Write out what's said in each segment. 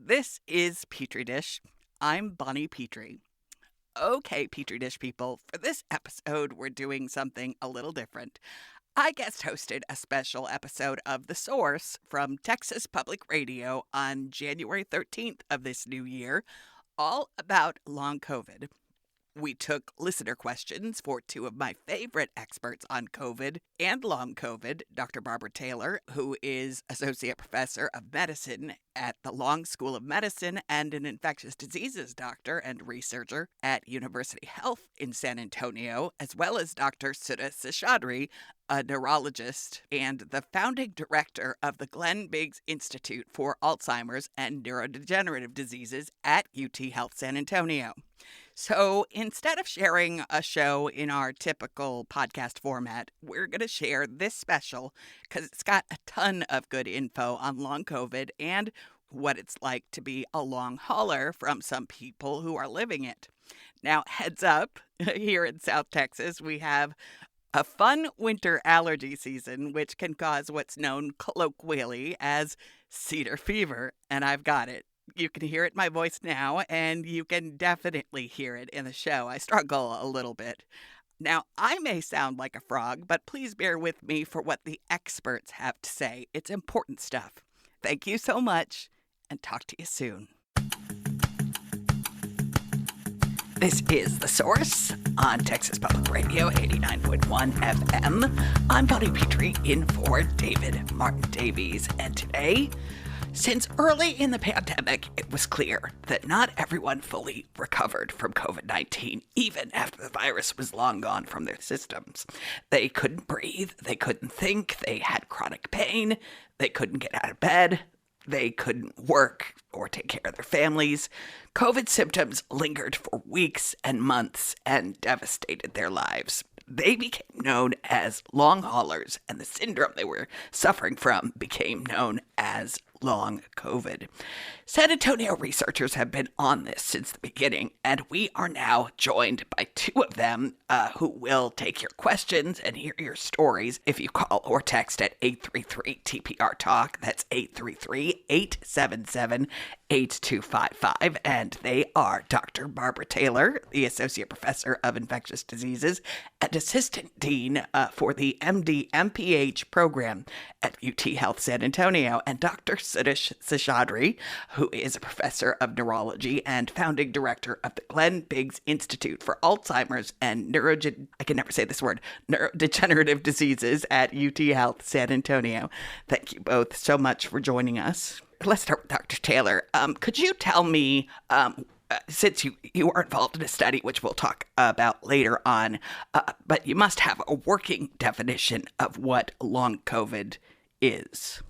This is Petrie Dish. I'm Bonnie Petrie. Okay, Petrie Dish people, for this episode, we're doing something a little different. I guest hosted a special episode of The Source from Texas Public Radio on January 13th of this new year, all about long COVID. We took listener questions for two of my favorite experts on COVID and long COVID, Dr. Barbara Taylor, who is Associate Professor of Medicine at the Long School of Medicine and an infectious diseases doctor and researcher at University Health in San Antonio, as well as Dr. Sudha Seshadri, a neurologist and the founding director of the Glenn Biggs Institute for Alzheimer's and Neurodegenerative Diseases at UT Health San Antonio. So instead of sharing a show in our typical podcast format, we're going to share this special because it's got a ton of good info on long COVID and what it's like to be a long hauler from some people who are living it. Now, heads up, here in South Texas, we have a fun winter allergy season, which can cause what's known colloquially as cedar fever, and I've got it. You can hear it in my voice now, and you can definitely hear it in the show. I struggle a little bit. Now, I may sound like a frog, but please bear with me for what the experts have to say. It's important stuff. Thank you so much, and talk to you soon. This is The Source on Texas Public Radio, 89.1 FM. I'm Bonnie Petrie, in for David Martin Davies, and today, since early in the pandemic, it was clear that not everyone fully recovered from COVID-19, even after the virus was long gone from their systems. They couldn't breathe, they couldn't think, they had chronic pain, they couldn't get out of bed, they couldn't work or take care of their families. COVID symptoms lingered for weeks and months and devastated their lives. They became known as long haulers, and the syndrome they were suffering from became known as long COVID. San Antonio researchers have been on this since the beginning, and we are now joined by two of them who will take your questions and hear your stories if you call or text at 833-TPR-TALK. That's 833-877-8255. And they are Dr. Barbara Taylor, the Associate Professor of Infectious Diseases and Assistant Dean for the MD-MPH program at UT Health San Antonio, and Dr. Sudha Seshadri, who is a professor of neurology and founding director of the Glenn Biggs Institute for Alzheimer's and neurodegenerative diseases at UT Health San Antonio. Thank you both so much for joining us. Let's start with Dr. Taylor. Could you tell me, since you are involved in a study, which we'll talk about later on, but you must have a working definition of what long COVID is.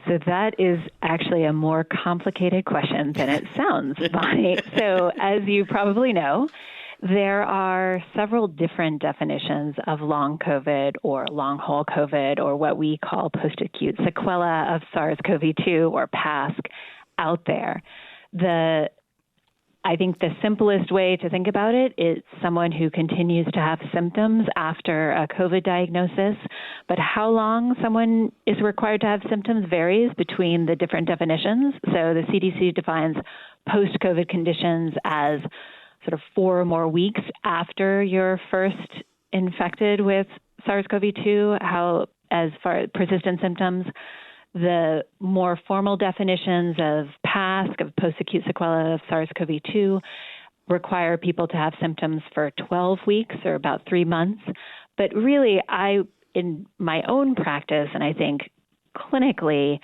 So that is actually a more complicated question than it sounds, Bonnie. So as you probably know, there are several different definitions of long COVID or long haul COVID, or what we call post-acute sequela of SARS-CoV-2 or PASC out there. I think the simplest way to think about it is someone who continues to have symptoms after a COVID diagnosis, but how long someone is required to have symptoms varies between the different definitions. So the CDC defines post-COVID conditions as sort of 4 or more weeks after you're first infected with SARS-CoV-2, as far as persistent symptoms. The more formal definitions of PASC, of post-acute sequela of SARS-CoV-2, require people to have symptoms for 12 weeks or about 3 months. But really, in my own practice, and I think clinically,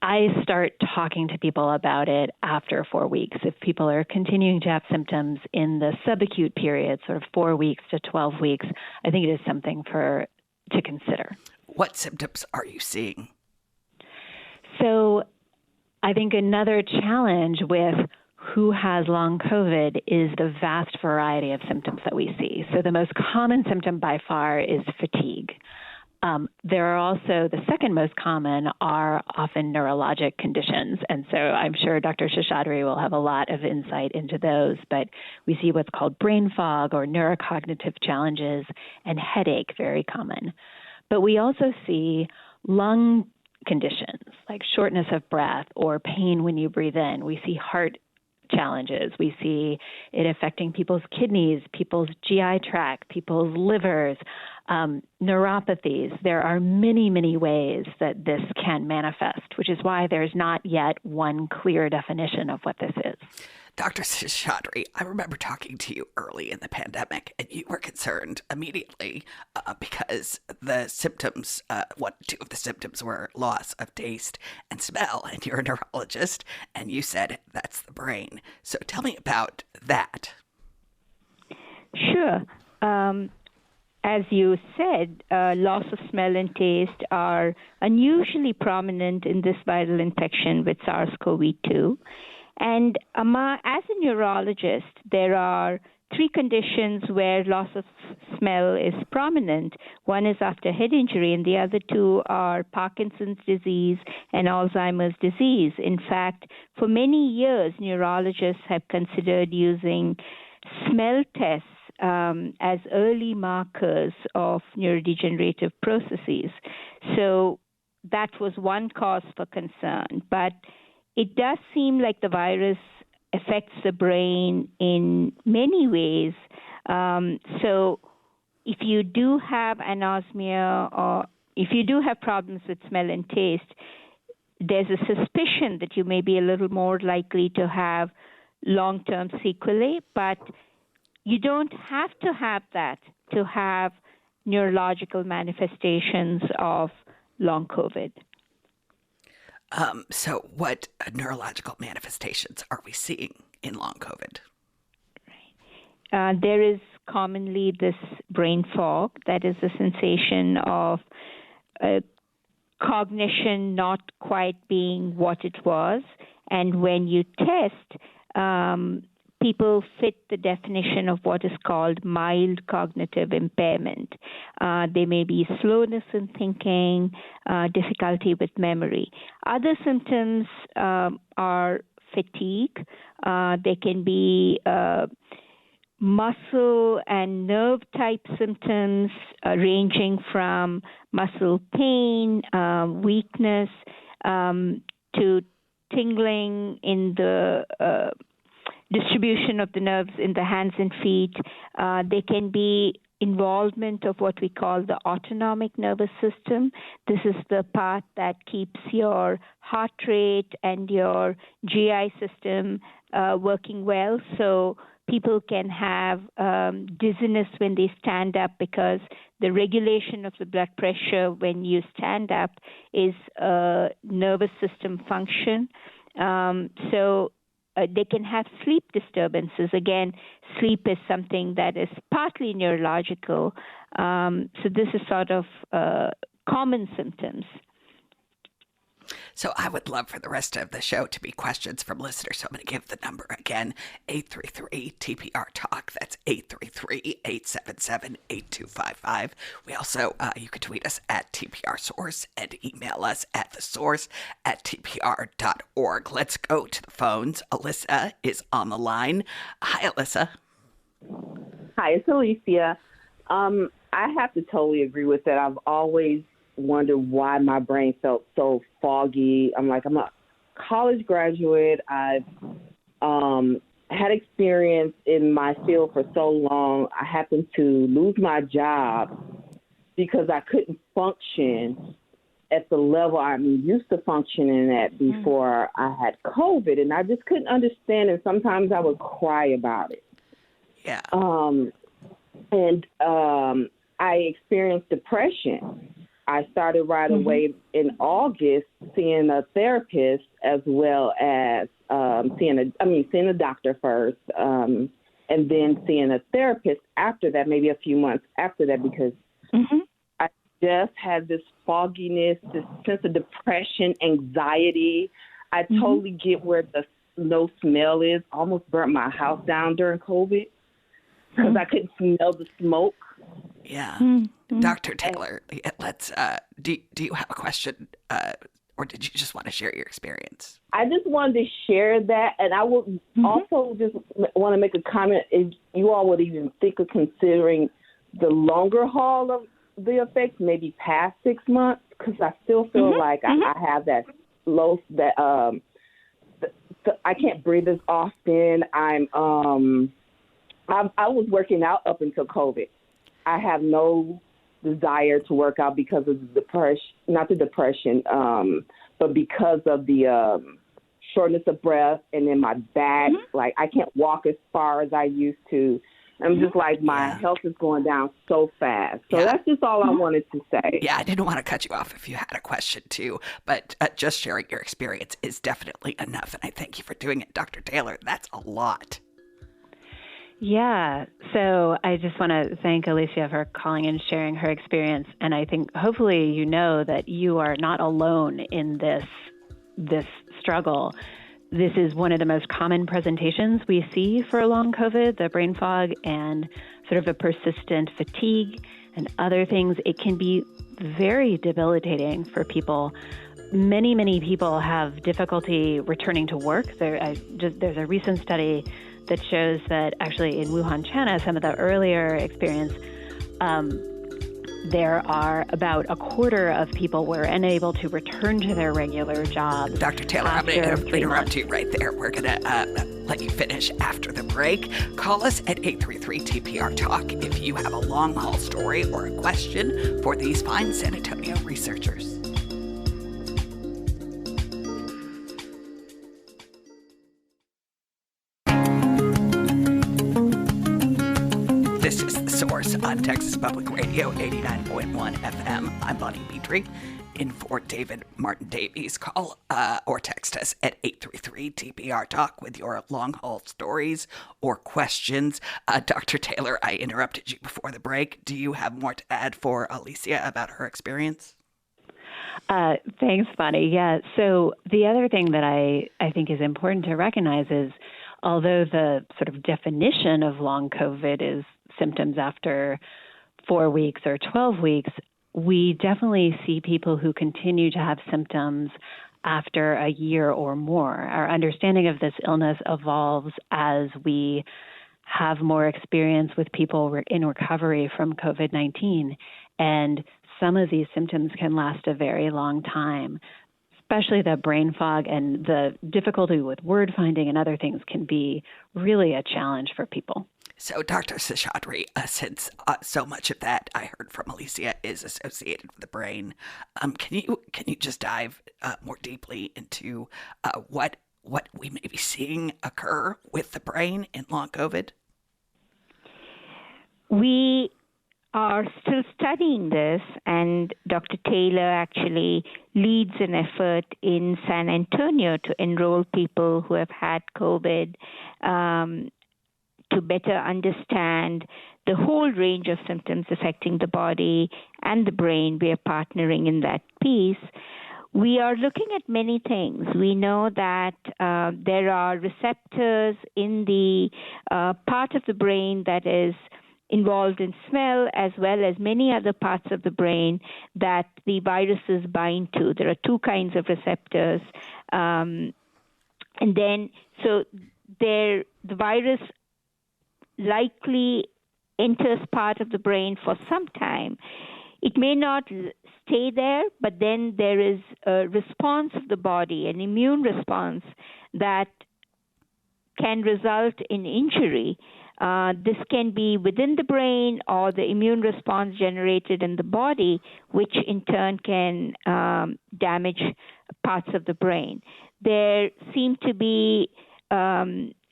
I start talking to people about it after 4 weeks. If people are continuing to have symptoms in the subacute period, sort of 4 weeks to 12 weeks, I think it is something to consider. What symptoms are you seeing? So I think another challenge with who has long COVID is the vast variety of symptoms that we see. So the most common symptom by far is fatigue. There are also, the second most common are often neurologic conditions. And so I'm sure Dr. Seshadri will have a lot of insight into those, but we see what's called brain fog or neurocognitive challenges and headache, very common. But we also see lung conditions like shortness of breath or pain when you breathe in. We see heart challenges. We see it affecting people's kidneys, people's GI tract, people's livers, neuropathies. There are many, many ways that this can manifest, which is why there's not yet one clear definition of what this is. Dr. Seshadri, I remember talking to you early in the pandemic, and you were concerned immediately because the symptoms, two of the symptoms were loss of taste and smell, and you're a neurologist, and you said that's the brain. So tell me about that. Sure. As you said, loss of smell and taste are unusually prominent in this viral infection with SARS-CoV-2. And as a neurologist, there are three conditions where loss of smell is prominent. One is after head injury, and the other two are Parkinson's disease and Alzheimer's disease. In fact, for many years, neurologists have considered using smell tests as early markers of neurodegenerative processes. So that was one cause for concern. But it does seem like the virus affects the brain in many ways. So if you do have anosmia or if you do have problems with smell and taste, there's a suspicion that you may be a little more likely to have long-term sequelae, but you don't have to have that to have neurological manifestations of long COVID. So what neurological manifestations are we seeing in long COVID? There is commonly this brain fog, that is the sensation of cognition not quite being what it was. And when you test, people fit the definition of what is called mild cognitive impairment. There may be slowness in thinking, difficulty with memory. Other symptoms are fatigue. They can be muscle and nerve type symptoms ranging from muscle pain, weakness, to tingling in the distribution of the nerves in the hands and feet. They can be involvement of what we call the autonomic nervous system. This is the part that keeps your heart rate and your GI system working well. So people can have dizziness when they stand up because the regulation of the blood pressure when you stand up is a nervous system function. They can have sleep disturbances. Again, sleep is something that is partly neurological. So this is sort of common symptoms. So I would love for the rest of the show to be questions from listeners. So I'm going to give the number again, 833-TPR-TALK. That's 833-877-8255. We also, you can tweet us at TPR Source and email us at thesource@tpr.org. Let's go to the phones. Alyssa is on the line. Hi, Alyssa. Hi, it's Alicia. I have to totally agree with that. I've always wondered why my brain felt so foggy. I'm a college graduate. I've had experience in my field for so long. I happened to lose my job because I couldn't function at the level I'm used to functioning at before I had COVID, and I just couldn't understand, and sometimes I would cry about it. Yeah. I experienced depression. I started right away in August seeing a therapist as well as seeing a doctor first, and then seeing a therapist after that, maybe a few months after that, because I just had this fogginess, this sense of depression, anxiety. I totally get where the no smell is. Almost burnt my house down during COVID because I couldn't smell the smoke. Yeah. Dr. Taylor, let's, do you have a question, or did you just want to share your experience? I just wanted to share that, and I would also just want to make a comment if you all would even think of considering the longer haul of the effects, maybe past 6 months, because I still feel like I have that low, I can't breathe as often. I was working out up until COVID. I have no desire to work out because of the depression, not the depression, but because of the shortness of breath, and then my back, like I can't walk as far as I used to. I'm just like, my health is going down so fast. So that's just all I wanted to say. Yeah, I didn't want to cut you off if you had a question too, but just sharing your experience is definitely enough. And I thank you for doing it, Dr. Taylor. That's a lot. Yeah. So I just want to thank Alicia for calling and sharing her experience. And I think hopefully you know that you are not alone in this struggle. This is one of the most common presentations we see for long COVID, the brain fog and sort of a persistent fatigue and other things. It can be very debilitating for people. Many people have difficulty returning to work. There's a recent study that shows that actually in Wuhan, China, some of the earlier experience, there are about a quarter of people were unable to return to their regular jobs. Dr. Taylor, I'm going to interrupt you right there. We're going to let you finish after the break. Call us at 833-TPR-TALK if you have a long-haul story or a question for these fine San Antonio researchers. This is The Source on Texas Public Radio 89.1 FM. I'm Bonnie Petrie, in for David Martin Davies. Call or text us at 833-TPR-TALK with your long-haul stories or questions. Dr. Taylor, I interrupted you before the break. Do you have more to add for Alicia about her experience? Thanks, Bonnie. Yeah. So the other thing that I think is important to recognize is, although the sort of definition of long COVID is symptoms after 4 weeks or 12 weeks, we definitely see people who continue to have symptoms after a year or more. Our understanding of this illness evolves as we have more experience with people in recovery from COVID-19. And some of these symptoms can last a very long time. Especially the brain fog and the difficulty with word finding and other things can be really a challenge for people. So, Dr. Seshadri, since so much of that I heard from Alicia is associated with the brain, can you just dive more deeply into what we may be seeing occur with the brain in long COVID? We are still studying this, and Dr. Taylor actually leads an effort in San Antonio to enroll people who have had COVID to better understand the whole range of symptoms affecting the body and the brain. We are partnering in that piece. We are looking at many things. We know that there are receptors in the part of the brain that is involved in smell, as well as many other parts of the brain that the viruses bind to. There are two kinds of receptors. And then, so the virus likely enters part of the brain for some time. It may not stay there, but then there is a response of the body, an immune response that can result in injury. This can be within the brain or the immune response generated in the body, which in turn can damage parts of the brain. There seem to be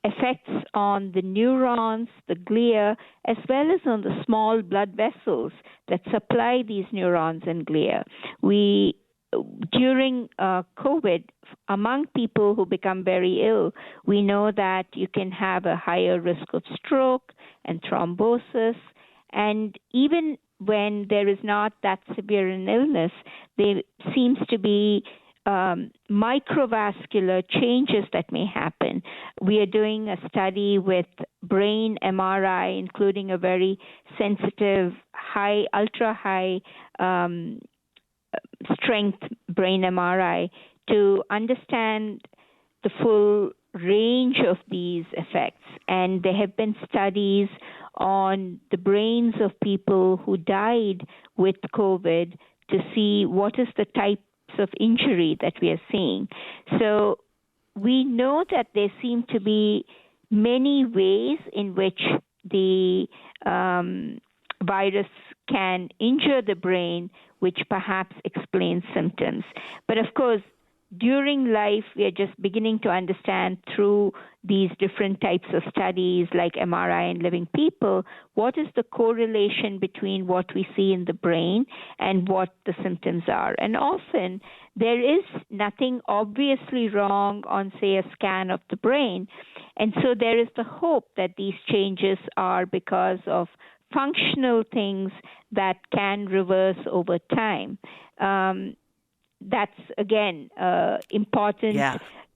effects on the neurons, the glia, as well as on the small blood vessels that supply these neurons and glia. During COVID, among people who become very ill, we know that you can have a higher risk of stroke and thrombosis. And even when there is not that severe an illness, there seems to be microvascular changes that may happen. We are doing a study with brain MRI, including a very sensitive, ultra high strength brain MRI to understand the full range of these effects. And there have been studies on the brains of people who died with COVID to see what is the types of injury that we are seeing. So we know that there seem to be many ways in which the virus can injure the brain, which perhaps explains symptoms. But of course, during life, we are just beginning to understand through these different types of studies like MRI in living people, what is the correlation between what we see in the brain and what the symptoms are. And often there is nothing obviously wrong on, say, a scan of the brain. And so there is the hope that these changes are because of functional things that can reverse over time. That's, again, important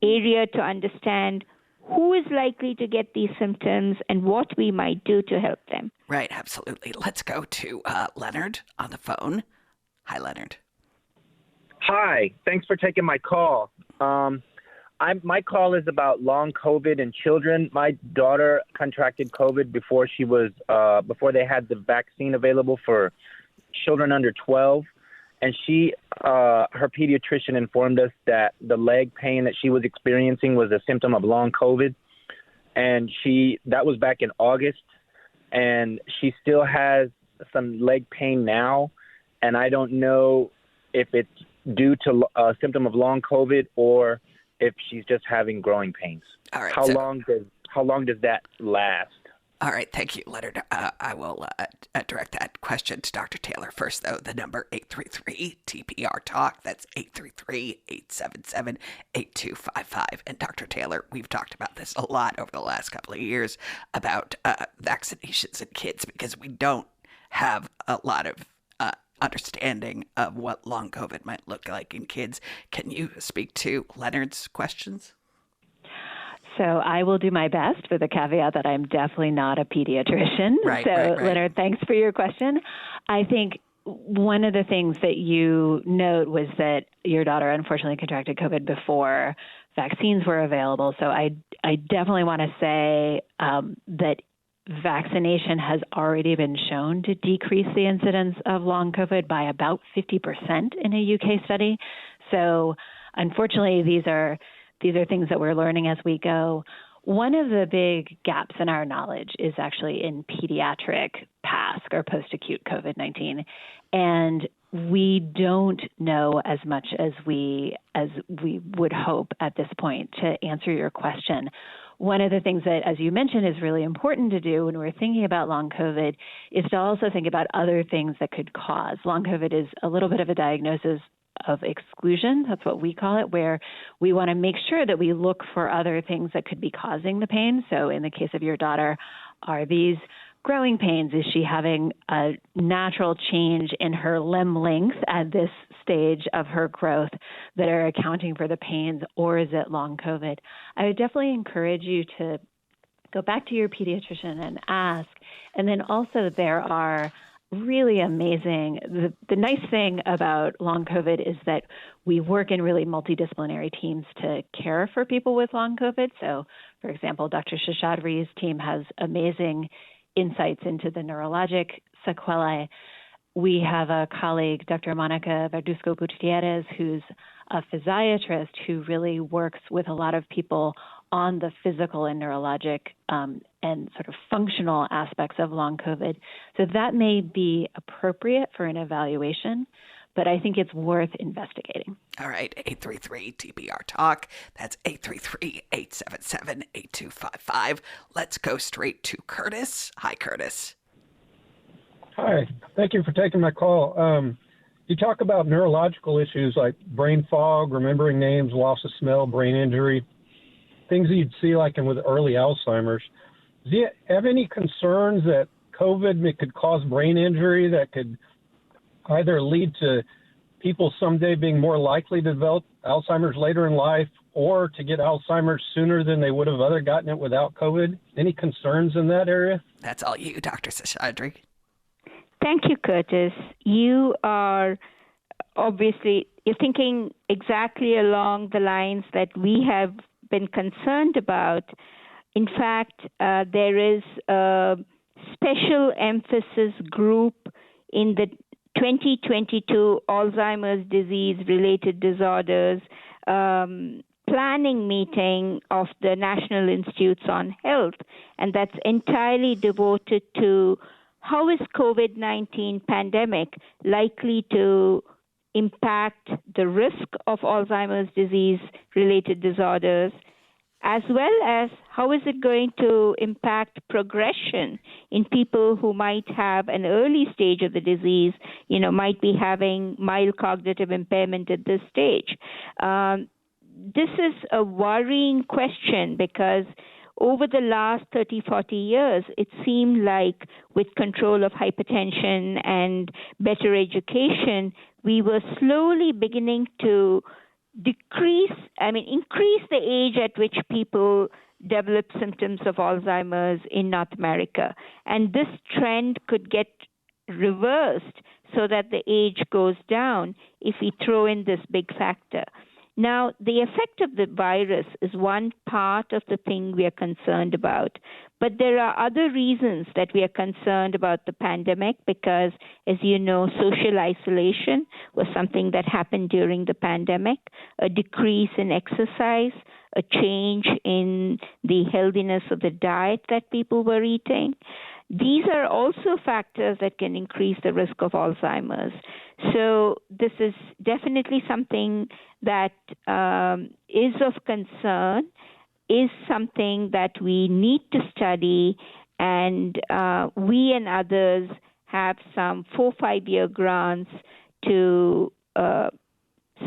area to understand who is likely to get these symptoms and what we might do to help them. Right, absolutely. Let's go to Leonard on the phone. Hi, Leonard. Hi, thanks for taking my call. My call is about long COVID in children. My daughter contracted COVID before they had the vaccine available for children under 12. And her pediatrician informed us that the leg pain that she was experiencing was a symptom of long COVID. And that was back in August. And she still has some leg pain now. And I don't know if it's due to a symptom of long COVID or if she's just having growing pains. All right. How long does that last? All right. Thank you, Leonard. I will direct that question to Dr. Taylor. First, though, the number 833-TPR-TALK. That's 833-877-8255. And Dr. Taylor, we've talked about this a lot over the last couple of years about vaccinations in kids because we don't have a lot of understanding of what long COVID might look like in kids. Can you speak to Leonard's questions? So I will do my best with the caveat that I'm definitely not a pediatrician. Right. Leonard, thanks for your question. I think one of the things that you note was that your daughter unfortunately contracted COVID before vaccines were available. So I definitely want to say that vaccination has already been shown to decrease the incidence of long COVID by about 50% in a UK study. So unfortunately, these are things that we're learning as we go. One of the big gaps in our knowledge is actually in pediatric PASC or post-acute COVID-19. And we don't know as much as we would hope at this point to answer your question. One of the things that, as you mentioned, is really important to do when we're thinking about long COVID is to also think about other things that could cause. Long COVID is a little bit of a diagnosis of exclusion. That's what we call it, where we want to make sure that we look for other things that could be causing the pain. So in the case of your daughter, are these growing pains? Is she having a natural change in her limb length at this stage of her growth that are accounting for the pains, or is it long COVID? I would definitely encourage you to go back to your pediatrician and ask. And then also there are really amazing. The nice thing about long COVID is that we work in really multidisciplinary teams to care for people with long COVID. So, for example, Dr. Shashadri's team has amazing insights into the neurologic sequelae. We have a colleague, Dr. Monica Verduzco Gutierrez, who's a physiatrist who really works with a lot of people on the physical and neurologic and sort of functional aspects of long COVID. So that may be appropriate for an evaluation, but I think it's worth investigating. All right, 833-TPR-TALK. That's 833-877-8255. Let's go straight to Curtis. Hi, Curtis. Hi, thank you for taking my call. You talk about neurological issues like brain fog, remembering names, loss of smell, brain injury, things that you'd see like with early Alzheimer's. Do you have any concerns that COVID could cause brain injury that could either lead to people someday being more likely to develop Alzheimer's later in life or to get Alzheimer's sooner than they would have other gotten it without COVID? Any concerns in that area? That's all you, Dr. Seshadri. Thank you, Curtis. You are obviously, you're thinking exactly along the lines that we have been concerned about. In fact, there is a special emphasis group in the 2022 Alzheimer's disease related disorders planning meeting of the National Institutes on Health, and that's entirely devoted to how is COVID-19 pandemic likely to impact the risk of Alzheimer's disease related disorders, as well as how is it going to impact progression in people who might have an early stage of the disease, might be having mild cognitive impairment at this stage. This is a worrying question because over the last 30, 40 years, it seemed like with control of hypertension and better education, we were slowly beginning to increase the age at which people develop symptoms of Alzheimer's in North America. And this trend could get reversed so that the age goes down if we throw in this big factor. Now, the effect of the virus is one part of the thing we are concerned about, but there are other reasons that we are concerned about the pandemic because, as you know, social isolation was something that happened during the pandemic, a decrease in exercise, a change in the healthiness of the diet that people were eating. These are also factors that can increase the risk of Alzheimer's. So this is definitely something that is of concern, is something that we need to study, and we and others have some 4-5-year grants to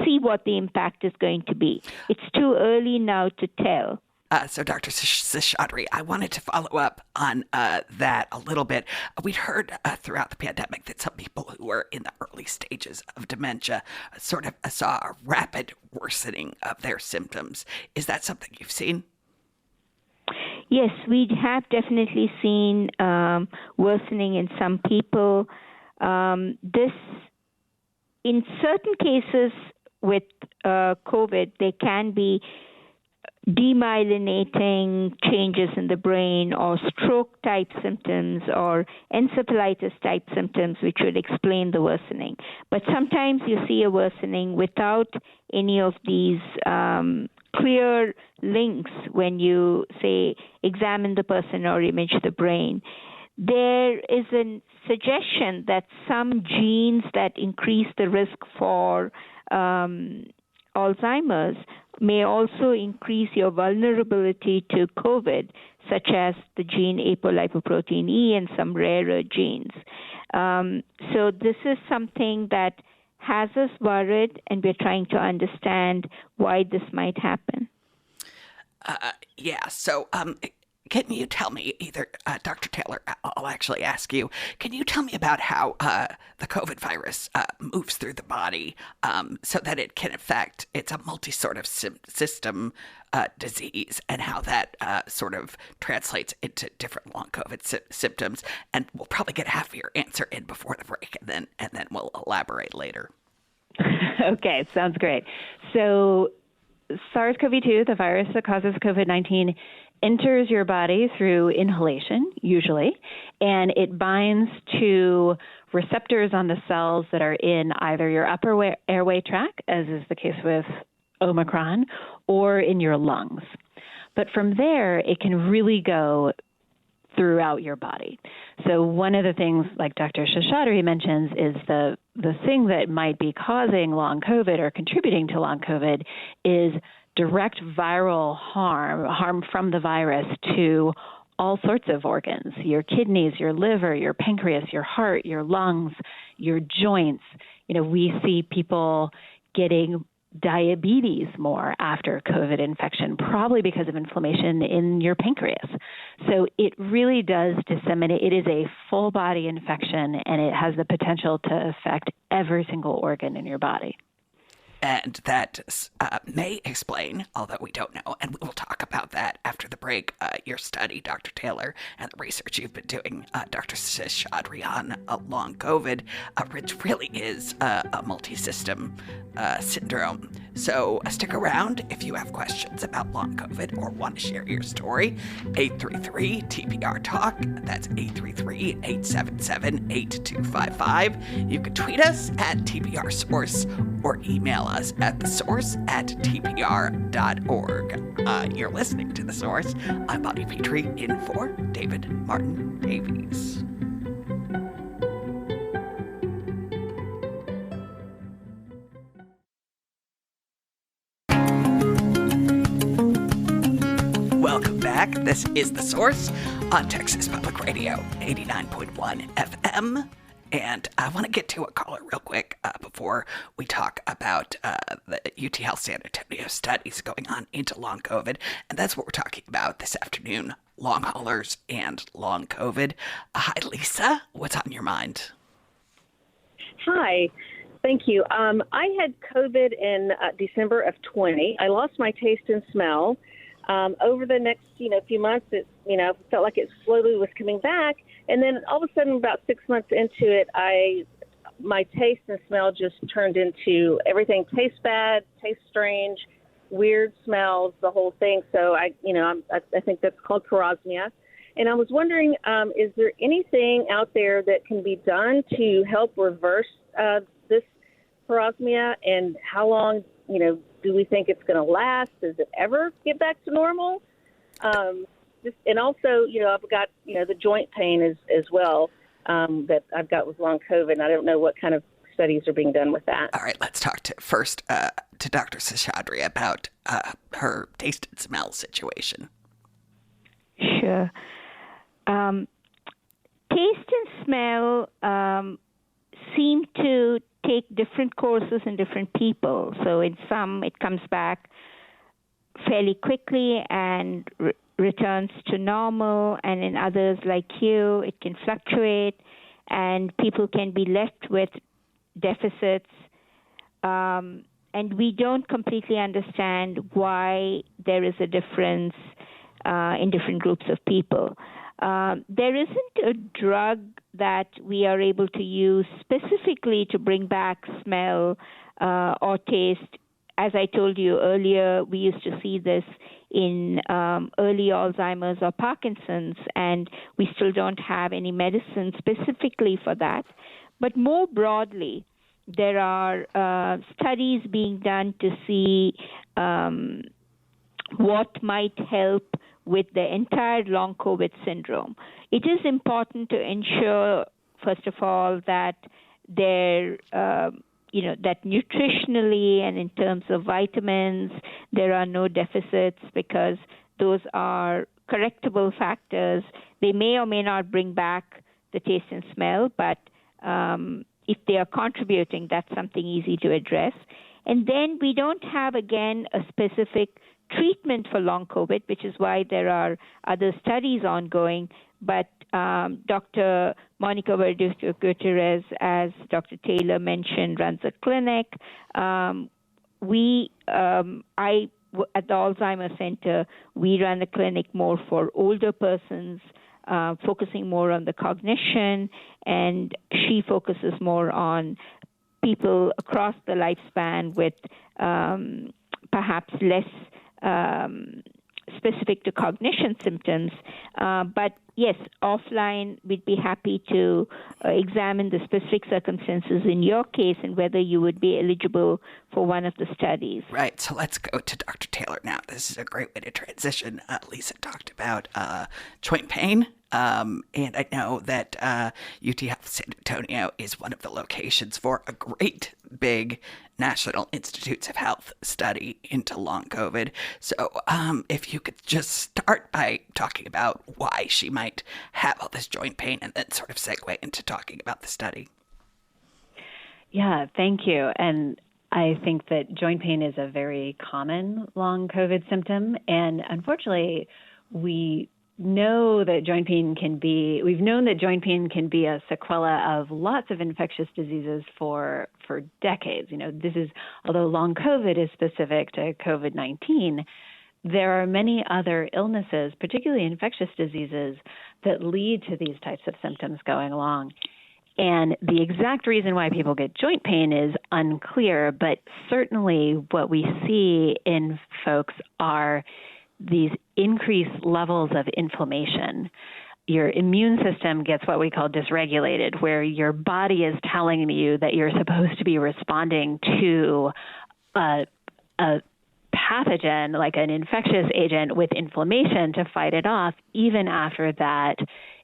see what the impact is going to be. It's too early now to tell. So, Dr. Seshadri, I wanted to follow up on that a little bit. We'd heard throughout the pandemic that some people who were in the early stages of dementia sort of saw a rapid worsening of their symptoms. Is that something you've seen? Yes, we have definitely seen worsening in some people. This, in certain cases with COVID, there can be demyelinating changes in the brain or stroke-type symptoms or encephalitis-type symptoms, which would explain the worsening. But sometimes you see a worsening without any of these clear links when you, say, examine the person or image the brain. There is a suggestion that some genes that increase the risk for Alzheimer's may also increase your vulnerability to COVID, such as the gene apolipoprotein E and some rarer genes. So this is something that has us worried, and we're trying to understand why this might happen. So can you tell me, either Dr. Taylor, I'll actually ask you, can you tell me about how the COVID virus moves through the body so that it can affect, it's a multi-sort of system disease, and how that sort of translates into different long COVID symptoms? And we'll probably get half of your answer in before the break, and then we'll elaborate later. Okay, sounds great. So SARS-CoV-2, the virus that causes COVID-19, enters your body through inhalation, usually, and it binds to receptors on the cells that are in either your upper airway tract, as is the case with Omicron, or in your lungs. But from there, it can really go throughout your body. So one of the things, like Dr. Seshadri mentions, is the thing that might be causing long COVID or contributing to long COVID is direct viral harm from the virus to all sorts of organs, your kidneys, your liver, your pancreas, your heart, your lungs, your joints. We see people getting diabetes more after COVID infection, probably because of inflammation in your pancreas. So it really does disseminate. It is a full body infection, and it has the potential to affect every single organ in your body. And that may explain, although we don't know, and we will talk about that after the break, your study, Dr. Taylor, and the research you've been doing, Dr. Seshadri, on long COVID, which really is a multi-system syndrome So stick around if you have questions about long COVID or want to share your story. 833-TPR-TALK. That's 833-877-8255. You can tweet us at TPR Source or email us at thesource@tpr.org. You're listening to The Source. I'm Bonnie Petrie, in for David Martin Davies. Welcome back. This is The Source on Texas Public Radio, 89.1 FM. And I want to get to a caller real quick before we talk about the UT Health San Antonio studies going on into long COVID. And that's what we're talking about this afternoon, long haulers and long COVID. Hi, Lisa. What's on your mind? Hi. Thank you. I had COVID in December of 20. I lost my taste and smell. Over the next, few months, it, felt like it slowly was coming back. And then all of a sudden, about 6 months into it, my taste and smell just turned into everything tastes bad, tastes strange, weird smells, the whole thing. So I think that's called parosmia. And I was wondering, is there anything out there that can be done to help reverse this parosmia, and how long, do we think it's going to last? Does it ever get back to normal? And also, I've got, the joint pain as well that I've got with long COVID, and I don't know what kind of studies are being done with that. All right, let's talk to Dr. Seshadri about her taste and smell situation. Sure. Taste and smell seem to take different courses in different people. So in some, it comes back fairly quickly and returns to normal, and in others, like you, it can fluctuate, and people can be left with deficits. And we don't completely understand why there is a difference in different groups of people. There isn't a drug that we are able to use specifically to bring back smell or taste. As I told you earlier, we used to see this in early Alzheimer's or Parkinson's, and we still don't have any medicine specifically for that. But more broadly, there are studies being done to see what might help with the entire long COVID syndrome. It is important to ensure, first of all, that there, that nutritionally and in terms of vitamins, there are no deficits, because those are correctable factors. They may or may not bring back the taste and smell, but if they are contributing, that's something easy to address. And then we don't have, again, a specific treatment for long COVID, which is why there are other studies ongoing. But Dr. Monica Verdugo Gutierrez, as Dr. Taylor mentioned, runs a clinic. At the Alzheimer's Center, we run a clinic more for older persons, focusing more on the cognition, and she focuses more on people across the lifespan with perhaps less specific to cognition symptoms. But yes, offline, we'd be happy to examine the specific circumstances in your case and whether you would be eligible for one of the studies. Right. So let's go to Dr. Taylor now. This is a great way to transition. Lisa talked about joint pain. And I know that UT Health San Antonio is one of the locations for a great big National Institutes of Health study into long COVID. So if you could just start by talking about why she might have all this joint pain, and then sort of segue into talking about the study. Yeah, thank you. And I think that joint pain is a very common long COVID symptom. And unfortunately, we've known that joint pain can be a sequela of lots of infectious diseases for decades. Although long COVID is specific to COVID-19, there are many other illnesses, particularly infectious diseases, that lead to these types of symptoms going along. And the exact reason why people get joint pain is unclear, but certainly what we see in folks are these increased levels of inflammation. Your immune system gets what we call dysregulated, where your body is telling you that you're supposed to be responding to a pathogen, like an infectious agent, with inflammation to fight it off, even after that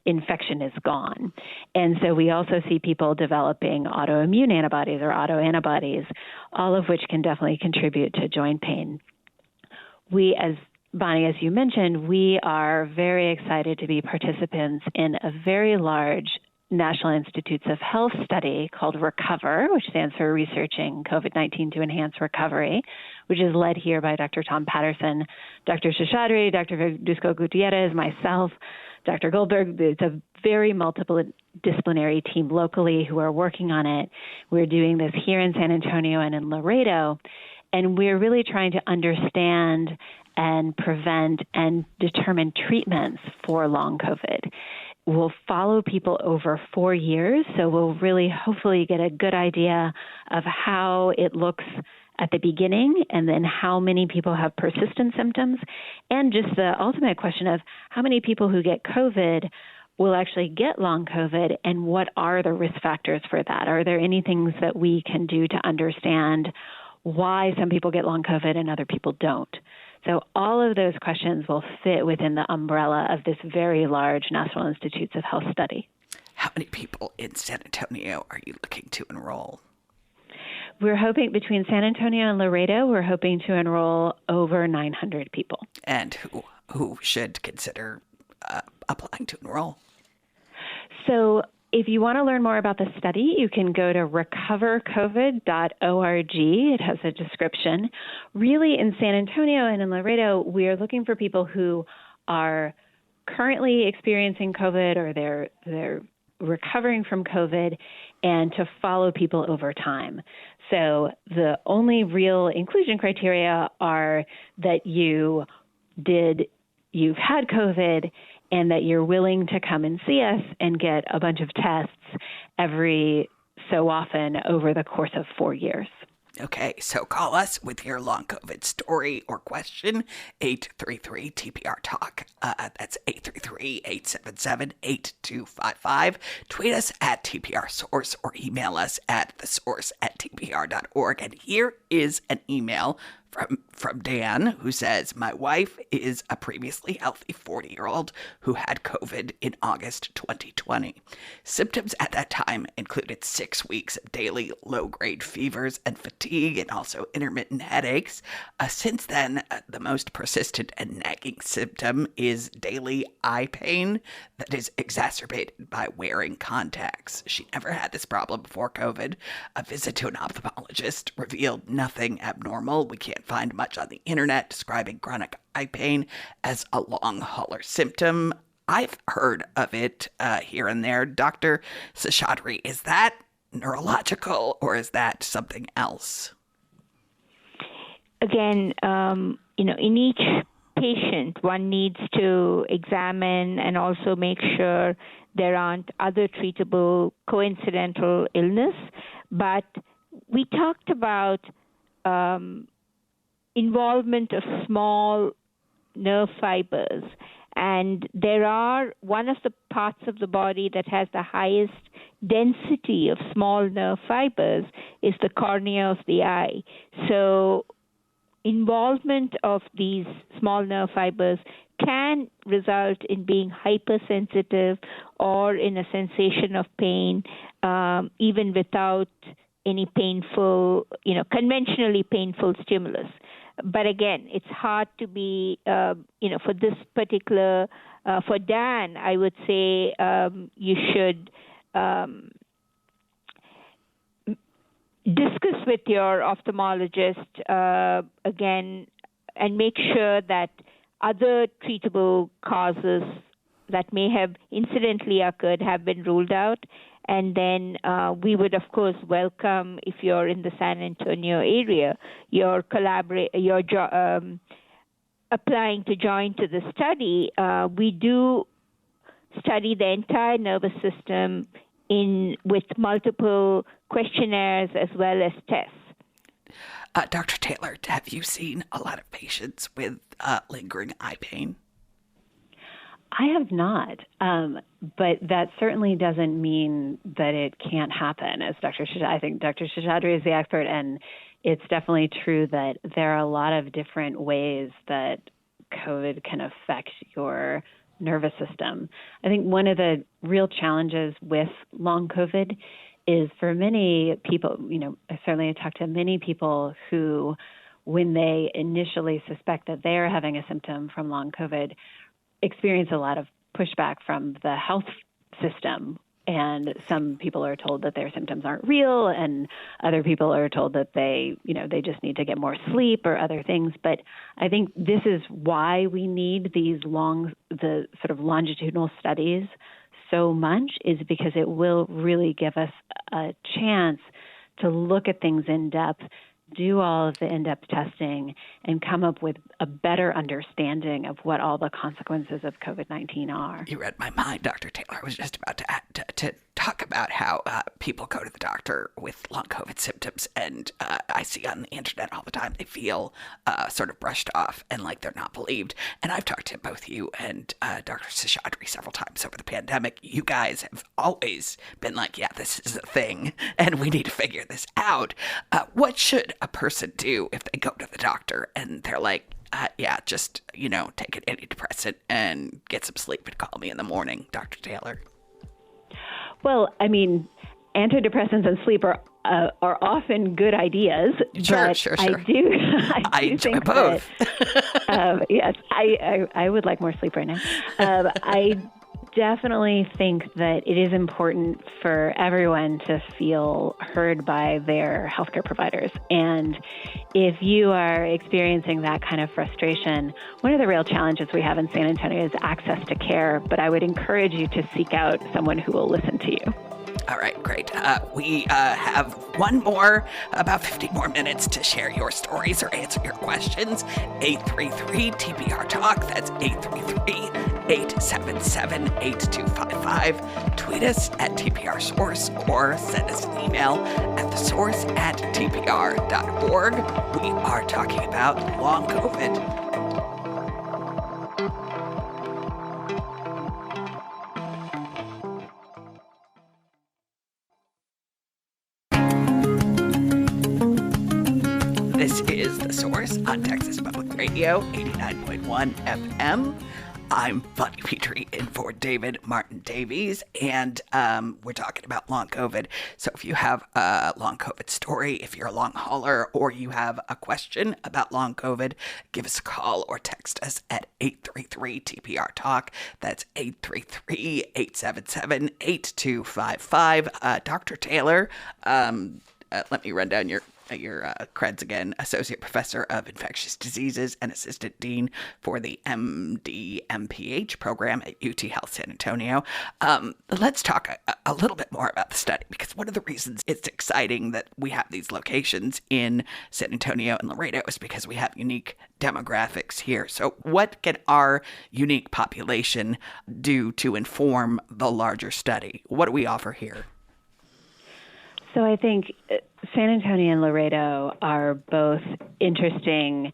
infection is gone. And so we also see people developing autoimmune antibodies or autoantibodies, all of which can definitely contribute to joint pain. We, as Bonnie, as you mentioned, we are very excited to be participants in a very large National Institutes of Health study called RECOVER, which stands for Researching COVID-19 to Enhance Recovery, which is led here by Dr. Tom Patterson, Dr. Seshadri, Dr. Verduzco-Gutierrez, myself, Dr. Goldberg. It's a very multidisciplinary team locally who are working on it. We're doing this here in San Antonio and in Laredo, and we're really trying to understand and prevent and determine treatments for long COVID. We'll follow people over 4 years, so we'll really hopefully get a good idea of how it looks at the beginning and then how many people have persistent symptoms, and just the ultimate question of how many people who get COVID will actually get long COVID and what are the risk factors for that? Are there any things that we can do to understand why some people get long COVID and other people don't? So all of those questions will fit within the umbrella of this very large National Institutes of Health study. How many people in San Antonio are you looking to enroll? We're hoping between San Antonio and Laredo, we're hoping to enroll over 900 people. And who should consider applying to enroll? So if you want to learn more about the study, you can go to recovercovid.org. It has a description. Really, in San Antonio and in Laredo, we are looking for people who are currently experiencing COVID or they're recovering from COVID, and to follow people over time. So the only real inclusion criteria are that you've had COVID and that you're willing to come and see us and get a bunch of tests every so often over the course of 4 years. Okay, so call us with your long COVID story or question, 833-TPR-TALK. That's 833-877-8255. Tweet us at TPR Source or email us at thesource@tpr.org. And here is an email from Dan, who says, my wife is a previously healthy 40-year-old who had COVID in August 2020. Symptoms at that time included 6 weeks of daily low-grade fevers and fatigue and also intermittent headaches. Since then, the most persistent and nagging symptom is daily eye pain that is exacerbated by wearing contacts. She never had this problem before COVID. A visit to an ophthalmologist revealed nothing abnormal. We can't find much on the internet describing chronic eye pain as a long hauler symptom. I've heard of it here and there. Dr. Seshadri, is that neurological or is that something else? Again, in each patient, one needs to examine and also make sure there aren't other treatable coincidental illness. But we talked about involvement of small nerve fibers. And there are one of the parts of the body that has the highest density of small nerve fibers is the cornea of the eye. So involvement of these small nerve fibers can result in being hypersensitive or in a sensation of pain, even without any painful, conventionally painful stimulus. But again, it's hard to be, for this particular, for Dan, I would say you should discuss with your ophthalmologist again and make sure that other treatable causes that may have incidentally occurred have been ruled out. And then we would, of course, welcome, if you're in the San Antonio area, your applying to join to the study. We do study the entire nervous system with multiple questionnaires as well as tests. Dr. Taylor, have you seen a lot of patients with lingering eye pain? I have not, but that certainly doesn't mean that it can't happen. As I think Dr. Seshadri is the expert, and it's definitely true that there are a lot of different ways that COVID can affect your nervous system. I think one of the real challenges with long COVID is for many people, I certainly talked to many people who, when they initially suspect that they're having a symptom from long COVID, experience a lot of pushback from the health system. And some people are told that their symptoms aren't real, and other people are told that they just need to get more sleep or other things. But I think this is why we need the sort of longitudinal studies so much, is because it will really give us a chance to look at things in depth, do all of the in-depth testing, and come up with a better understanding of what all the consequences of COVID-19 are. You read my mind, Dr. Taylor. I was just about to talk about how people go to the doctor with long COVID symptoms, and I see on the internet all the time they feel sort of brushed off and like they're not believed. And I've talked to both you and Dr. Seshadri several times over the pandemic. You guys have always been like, yeah, this is a thing, and we need to figure this out. What should a person do if they go to the doctor and they're like, just, take an antidepressant and get some sleep and call me in the morning, Dr. Taylor? Well, I mean, antidepressants and sleep are often good ideas. Sure. I do enjoy think both. Yes, I would like more sleep right now. I definitely think that it is important for everyone to feel heard by their healthcare providers. And if you are experiencing that kind of frustration, one of the real challenges we have in San Antonio is access to care. But I would encourage you to seek out someone who will listen to you. All right, great. We have about 15 more minutes to share your stories or answer your questions. 833-TPR-TALK. That's 833-877-8255. Tweet us at TPR Source or send us an email at thesource@tpr.org. We are talking about long COVID. This is The Source on Texas Public Radio, 89.1 FM. I'm Bonnie Petrie in for David Martin Davies, and we're talking about long COVID. So if you have a long COVID story, if you're a long hauler, or you have a question about long COVID, give us a call or text us at 833-TPR-TALK. That's 833-877-8255. Dr. Taylor, let me run down your creds again. Associate Professor of Infectious Diseases and Assistant Dean for the MD-MPH program at UT Health San Antonio. Let's talk a little bit more about the study, because one of the reasons it's exciting that we have these locations in San Antonio and Laredo is because we have unique demographics here. So what can our unique population do to inform the larger study? What do we offer here? So I think San Antonio and Laredo are both interesting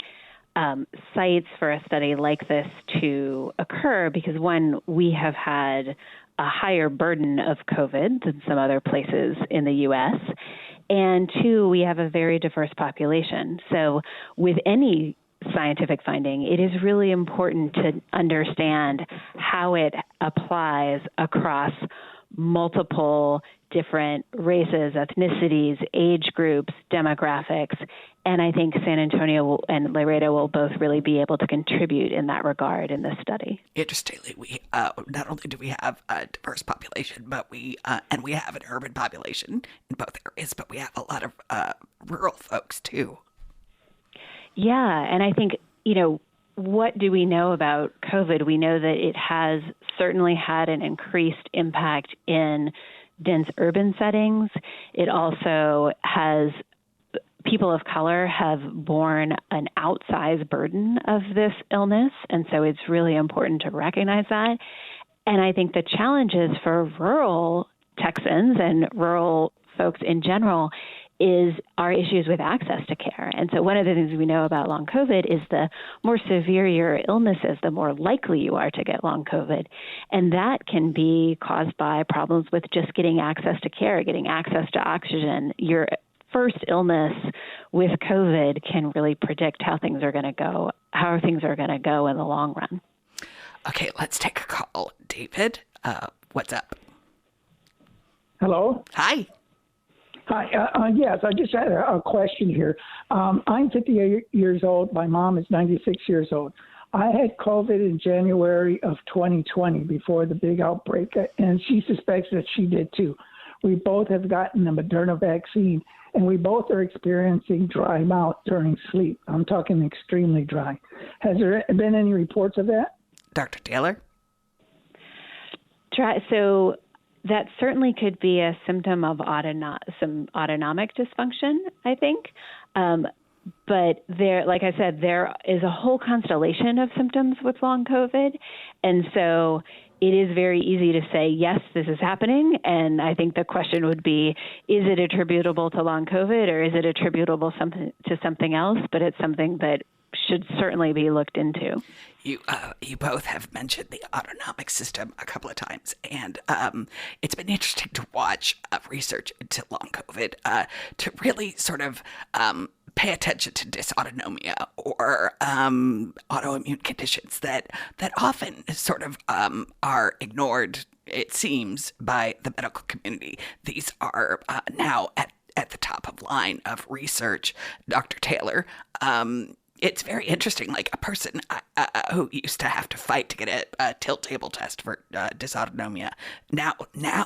sites for a study like this to occur because, one, we have had a higher burden of COVID than some other places in the U.S., and two, we have a very diverse population. So with any scientific finding, it is really important to understand how it applies across multiple different races, ethnicities, age groups, demographics, and I think San Antonio and Laredo will both really be able to contribute in that regard in this study. Interestingly, we not only do we have a diverse population, but we have an urban population in both areas, but we have a lot of rural folks too. Yeah, and I think, what do we know about COVID? We know that it has certainly had an increased impact in dense urban settings. It also has people of color have borne an outsized burden of this illness, and so it's really important to recognize that. And I think the challenges for rural Texans and rural folks in general is our issues with access to care. And so one of the things we know about long COVID is the more severe your illness is, the more likely you are to get long COVID. And that can be caused by problems with just getting access to care, getting access to oxygen. Your first illness with COVID can really predict how things are going to go in the long run. Okay, let's take a call. David, what's up? Hello? Hi. Hi. Yes, I just had a question here. I'm 58 years old. My mom is 96 years old. I had COVID in January of 2020 before the big outbreak, and she suspects that she did too. We both have gotten the Moderna vaccine, and we both are experiencing dry mouth during sleep. I'm talking extremely dry. Has there been any reports of that? Dr. Taylor? So that certainly could be a symptom of some autonomic dysfunction, I think. But there, like I said, there is a whole constellation of symptoms with long COVID. And so it is very easy to say, yes, this is happening. And I think the question would be, is it attributable to long COVID or is it attributable to something else? But it's something that should certainly be looked into. You both have mentioned the autonomic system a couple of times, and it's been interesting to watch research into long COVID to really sort of pay attention to dysautonomia or autoimmune conditions that often sort of are ignored, it seems, by the medical community. These are now at the top of line of research. Dr. Taylor, it's very interesting, like a person who used to have to fight to get a tilt table test for dysautonomia. Now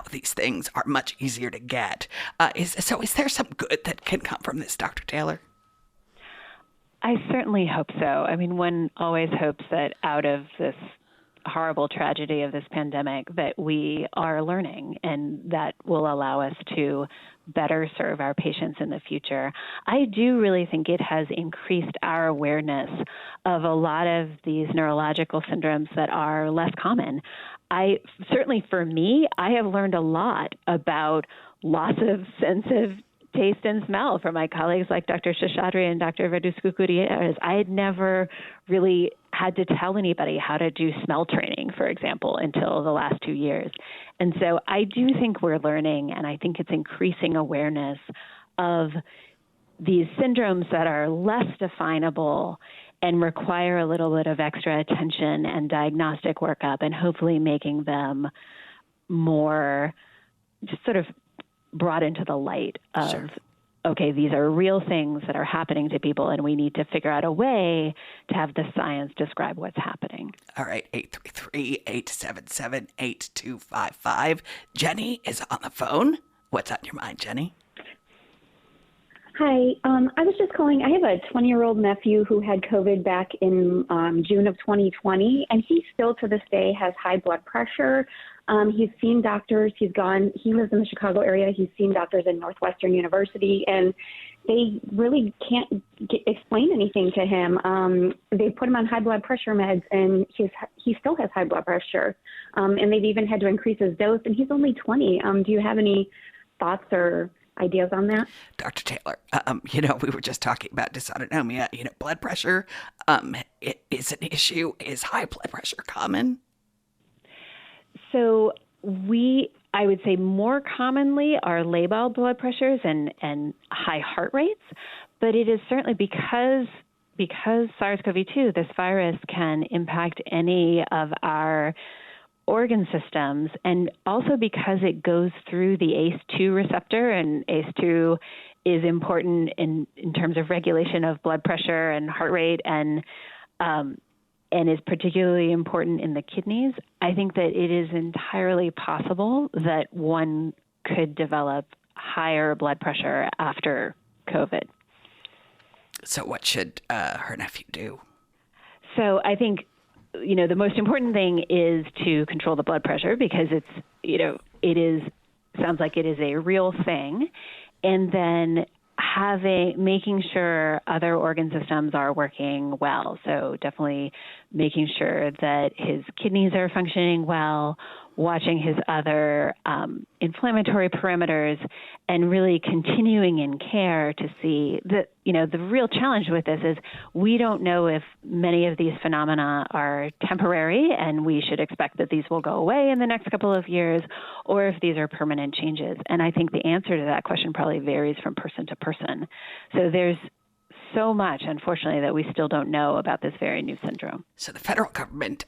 these things are much easier to get. Is there some good that can come from this, Dr. Taylor? I certainly hope so. I mean, one always hopes that out of this horrible tragedy of this pandemic that we are learning, and that will allow us to better serve our patients in the future. I do really think it has increased our awareness of a lot of these neurological syndromes that are less common. Certainly for me, I have learned a lot about loss of sense of taste and smell from my colleagues like Dr. Shashadri and Dr. Verduzco-Gutierrez. I had never really had to tell anybody how to do smell training, for example, until the last 2 years. And so I do think we're learning, and I think it's increasing awareness of these syndromes that are less definable and require a little bit of extra attention and diagnostic workup, and hopefully making them more just sort of brought into the light of, sure, okay, these are real things that are happening to people, and we need to figure out a way to have the science describe what's happening. All right, 833-877-8255. Jenny is on the phone. What's on your mind, Jenny? Hi, I was just calling. I have a 20-year-old nephew who had COVID back in June of 2020, and he still to this day has high blood pressure. He's seen doctors. He lives in the Chicago area. He's seen doctors in Northwestern University, and they really can't explain anything to him. They put him on high blood pressure meds, and he still has high blood pressure. And they've even had to increase his dose, and he's only 20. Do you have any thoughts or ideas on that? Dr. Taylor, we were just talking about dysautonomia. Blood pressure it is an issue. Is high blood pressure common? So I would say more commonly are labile blood pressures and high heart rates, but it is certainly because SARS-CoV-2, this virus, can impact any of our organ systems, and also because it goes through the ACE2 receptor, and ACE2 is important in terms of regulation of blood pressure and heart rate, and is particularly important in the kidneys. I think that it is entirely possible that one could develop higher blood pressure after COVID. So what should her nephew do? So I think, the most important thing is to control the blood pressure, because sounds like it is a real thing. And then making sure other organ systems are working well. So definitely making sure that his kidneys are functioning well, watching his other inflammatory parameters, and really continuing in care to see that, the real challenge with this is we don't know if many of these phenomena are temporary and we should expect that these will go away in the next couple of years, or if these are permanent changes. And I think the answer to that question probably varies from person to person. So there's so much, unfortunately, that we still don't know about this very new syndrome. So the federal government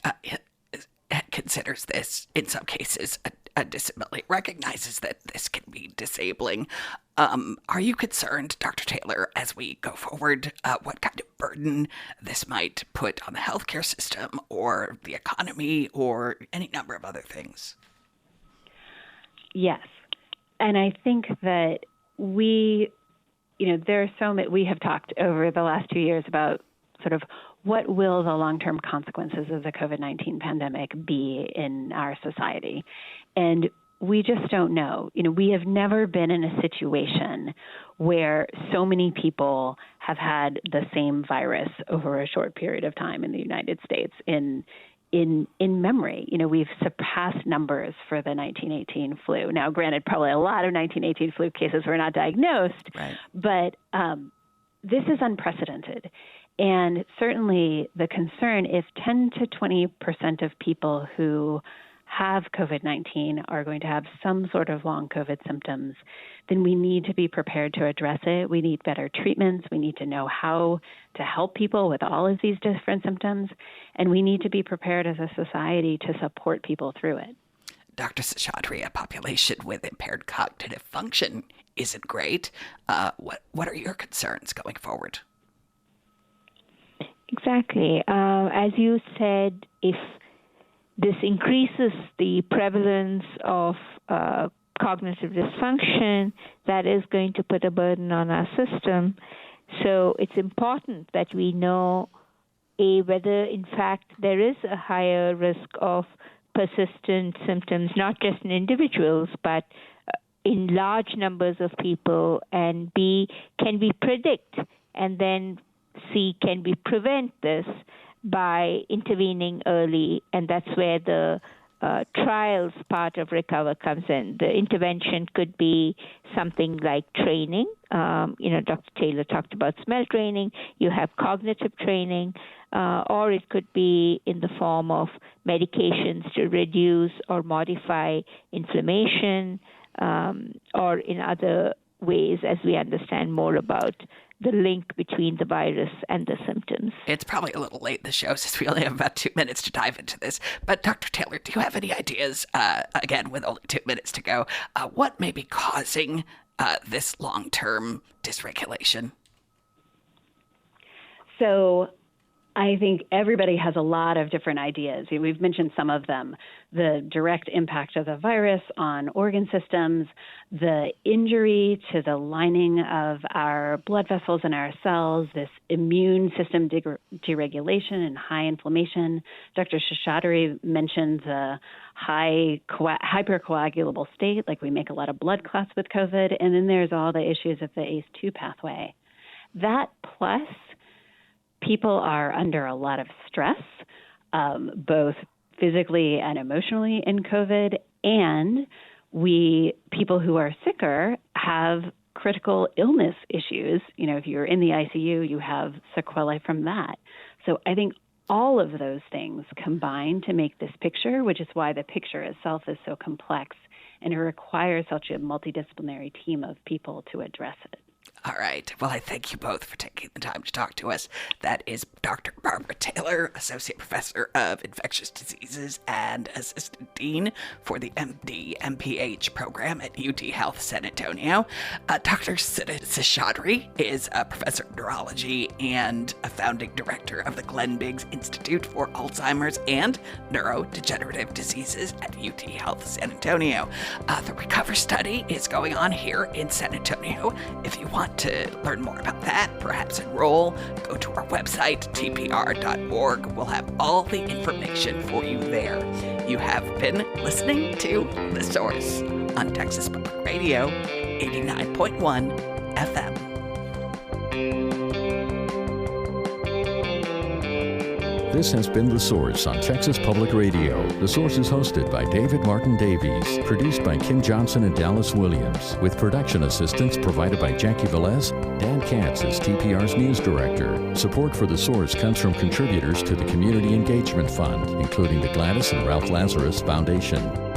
considers this, in some cases, a disability, recognizes that this can be disabling. Are you concerned, Dr. Taylor, as we go forward, what kind of burden this might put on the healthcare system or the economy or any number of other things? Yes. And I think that we have talked over the last 2 years about sort of what will the long-term consequences of the COVID-19 pandemic be in our society. And we just don't know. We have never been in a situation where so many people have had the same virus over a short period of time in the United States in memory. We've surpassed numbers for the 1918 flu. Now, granted, probably a lot of 1918 flu cases were not diagnosed, right, but this is unprecedented. And certainly the concern, if 10 to 20% of people who have COVID-19 are going to have some sort of long COVID symptoms, then we need to be prepared to address it. We need better treatments. We need to know how to help people with all of these different symptoms. And we need to be prepared as a society to support people through it. Dr. Seshadri, a population with impaired cognitive function isn't great. What are your concerns going forward? Exactly. As you said, if this increases the prevalence of cognitive dysfunction, that is going to put a burden on our system. So it's important that we know, whether in fact there is a higher risk of persistent symptoms, not just in individuals, but in large numbers of people, and B, can we predict and then C, can we prevent this by intervening early? And that's where the trials part of Recover comes in. The intervention could be something like training. Dr. Taylor talked about smell training. You have cognitive training, or it could be in the form of medications to reduce or modify inflammation, or in other ways as we understand more about the link between the virus and the symptoms. It's probably a little late in the show since we only have about 2 minutes to dive into this. But Dr. Taylor, do you have any ideas, again, with only 2 minutes to go, what may be causing this long-term dysregulation? So I think everybody has a lot of different ideas. We've mentioned some of them: the direct impact of the virus on organ systems, the injury to the lining of our blood vessels and our cells, this immune system deregulation and high inflammation. Dr. Seshadri mentioned the high hypercoagulable state, like we make a lot of blood clots with COVID, and then there's all the issues of the ACE2 pathway. That plus people are under a lot of stress, both physically and emotionally in COVID, and people who are sicker have critical illness issues. If you're in the ICU, you have sequelae from that. So I think all of those things combine to make this picture, which is why the picture itself is so complex, and it requires such a multidisciplinary team of people to address it. All right. Well, I thank you both for taking the time to talk to us. That is Dr. Barbara Taylor, Associate Professor of Infectious Diseases and Assistant Dean for the MD MPH program at UT Health San Antonio. Dr. Seshadri is a professor of neurology and a founding director of the Glenn Biggs Institute for Alzheimer's and Neurodegenerative Diseases at UT Health San Antonio. The Recover study is going on here in San Antonio. If you want to learn more about that, perhaps enroll, go to our website, tpr.org. We'll have all the information for you there. You have been listening to The Source on Texas Public Radio, 89.1 FM. This has been The Source on Texas Public Radio. The Source is hosted by David Martin Davies, produced by Kim Johnson and Dallas Williams, with production assistance provided by Jackie Velez. Dan Katz is TPR's news director. Support for The Source comes from contributors to the Community Engagement Fund, including the Gladys and Ralph Lazarus Foundation.